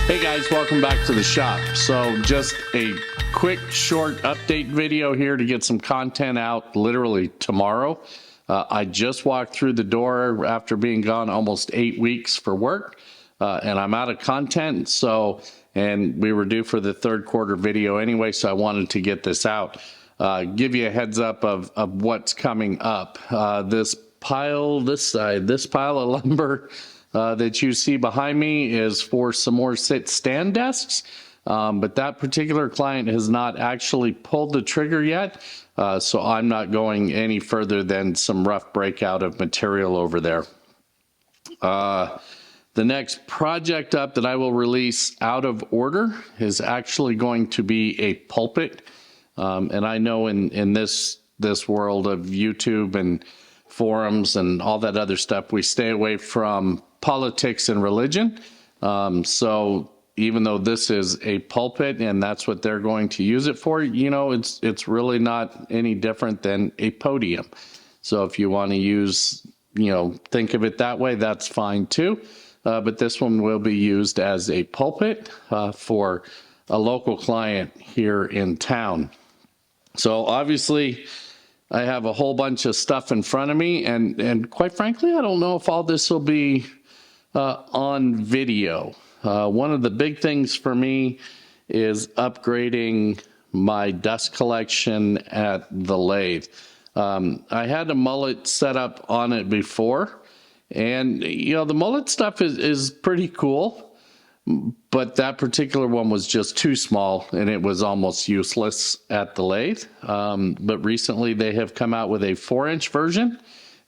Hey guys, welcome back to the shop. So just a quick short update video here to get some content out literally tomorrow. I just walked through the door after being gone almost 8 weeks for work, and I'm out of content. And we were due for the third quarter video anyway, so I wanted to get this out. Give you a heads up of what's coming up. This pile of lumber that you see behind me is for some more sit-stand desks, but that particular client has not actually pulled the trigger yet, so I'm not going any further than some rough breakout of material over there. The next project up that I will release out of order is actually going to be a pulpit, and I know in this world of YouTube and forums and all that other stuff, we stay away from politics and religion. So even though this is a pulpit and that's what they're going to use it for, you know, it's really not any different than a podium. So if you want to use, you know, think of it that way, that's fine too. But this one will be used as a pulpit for a local client here in town. So obviously I have a whole bunch of stuff in front of me, and quite frankly, I don't know if all this will be on video. One of the big things for me is upgrading my dust collection at the lathe. I had a Mullet set up on it before, and you know, the Mullet stuff is pretty cool, but that particular one was just too small and it was almost useless at the lathe. But recently they have come out with a 4-inch version,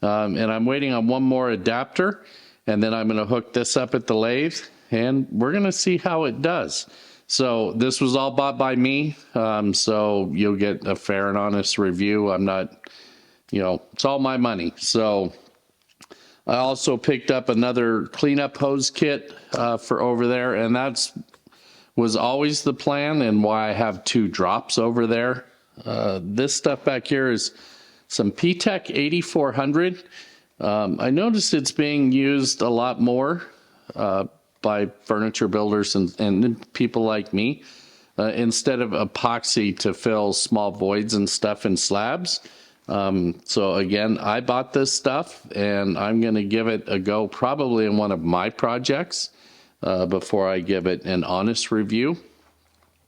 and I'm waiting on one more adapter, and then I'm going to hook this up at the lathe and we're going to see how it does. So this was all bought by me, so you'll get a fair and honest review. I'm not, you know, it's all my money. So I also picked up another cleanup hose kit for over there, and was always the plan and why I have 2 drops over there. This stuff back here is some P-Tec 8400. I noticed it's being used a lot more by furniture builders and people like me instead of epoxy to fill small voids and stuff in slabs. So again, I bought this stuff and I'm going to give it a go probably in one of my projects before I give it an honest review.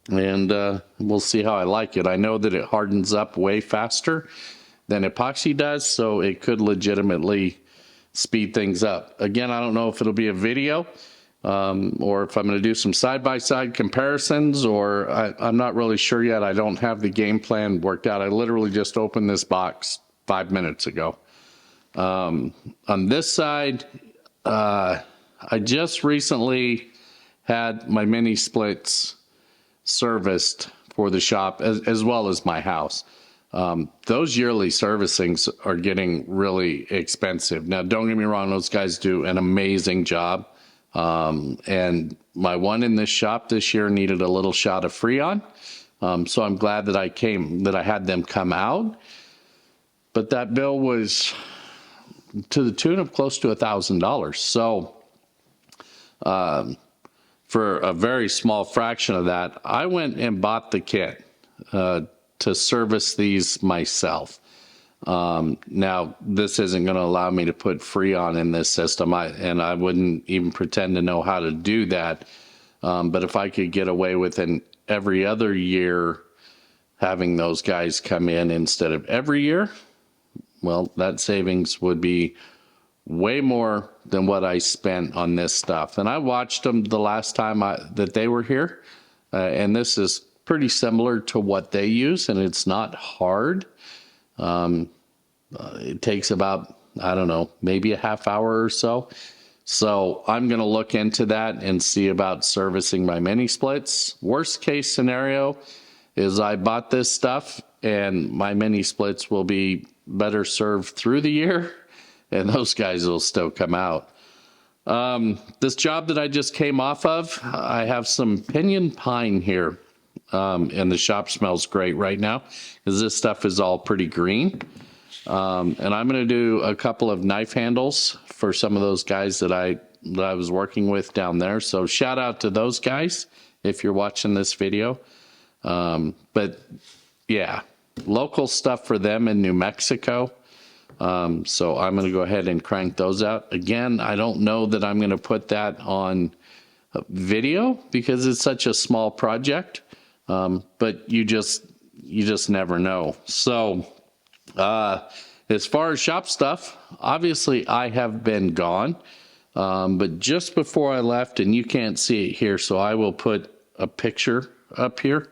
And we'll see how I like it. I know that it hardens up way faster than epoxy does, so it could legitimately speed things up. Again, I don't know if it'll be a video or if I'm going to do some side-by-side comparisons, or I'm not really sure yet. I don't have the game plan worked out. I literally just opened this box 5 minutes ago. On this side, I just recently had my mini splits serviced for the shop as well as my house. Those yearly servicings are getting really expensive. Now, don't get me wrong, those guys do an amazing job. And my one in this shop this year needed a little shot of Freon. So I'm glad that I had them come out. But that bill was to the tune of close to $1,000. So, for a very small fraction of that, I went and bought the kit, to service these myself. Now, this isn't going to allow me to put Freon in this system, and I wouldn't even pretend to know how to do that. But if I could get away with an every other year having those guys come in instead of every year, well, that savings would be way more than what I spent on this stuff. And I watched them the last time that they were here, and this is pretty similar to what they use, and it's not hard. It takes about, I don't know, maybe a half hour or so. So I'm going to look into that and see about servicing my mini splits. Worst case scenario is I bought this stuff and my mini splits will be better served through the year and those guys will still come out. This job that I just came off of, I have some pinyon pine here. And the shop smells great right now because this stuff is all pretty green. And I'm going to do a couple of knife handles for some of those guys that I that I was working with down there. So shout out to those guys if you're watching this video. But yeah, local stuff for them in New Mexico. So I'm going to go ahead and crank those out. Again, I don't know that I'm going to put that on video because it's such a small project. But you just never know. So, as far as shop stuff, obviously I have been gone. But just before I left, and you can't see it here, so I will put a picture up here.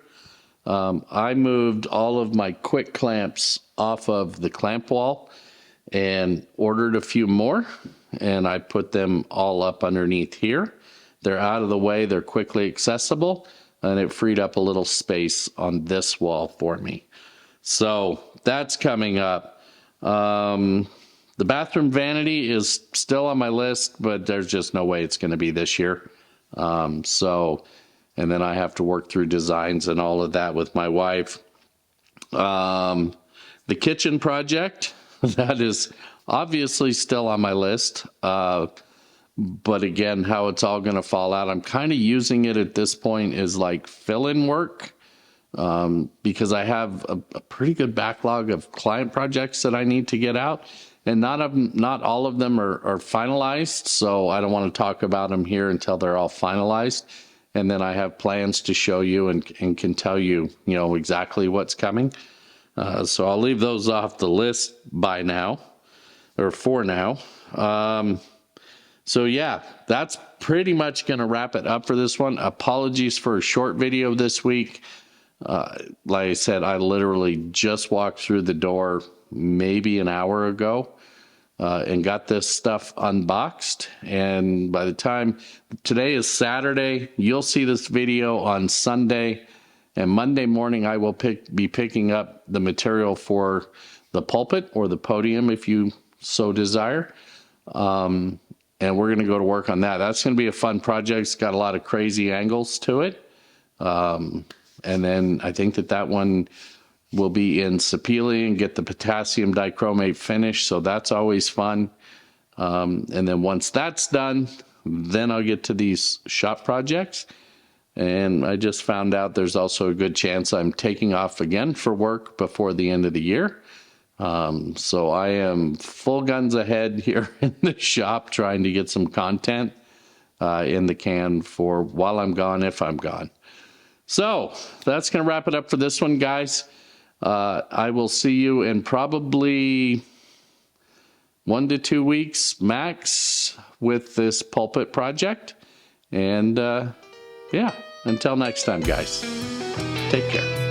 I moved all of my quick clamps off of the clamp wall and ordered a few more, and I put them all up underneath here. They're out of the way, they're quickly accessible, and it freed up a little space on this wall for me. So that's coming up. The bathroom vanity is still on my list, but there's just no way it's going to be this year. And then I have to work through designs and all of that with my wife. The kitchen project, that is obviously still on my list. But again, how it's all going to fall out, I'm kind of using it at this point as like fill-in work. Because I have a pretty good backlog of client projects that I need to get out, and not all of them are finalized. So I don't want to talk about them here until they're all finalized. And then I have plans to show you and can tell you, exactly what's coming. So I'll leave those off the list by now, or for now. So yeah, that's pretty much going to wrap it up for this one. Apologies for a short video this week. Like I said, I literally just walked through the door maybe an hour ago and got this stuff unboxed. And by the time today is Saturday, you'll see this video on Sunday, and Monday morning I will be picking up the material for the pulpit or the podium if you so desire. And we're going to go to work on that. That's going to be a fun project. It's got a lot of crazy angles to it. And then I think that one will be in Sapele and get the potassium dichromate finish. So that's always fun. And then once that's done, then I'll get to these shop projects. And I just found out there's also a good chance I'm taking off again for work before the end of the year. So I am full guns ahead here in the shop trying to get some content in the can for while I'm gone, if I'm gone. So that's going to wrap it up for this one, guys. I will see you in probably 1 to 2 weeks max with this pulpit project. And yeah, until next time, guys, take care.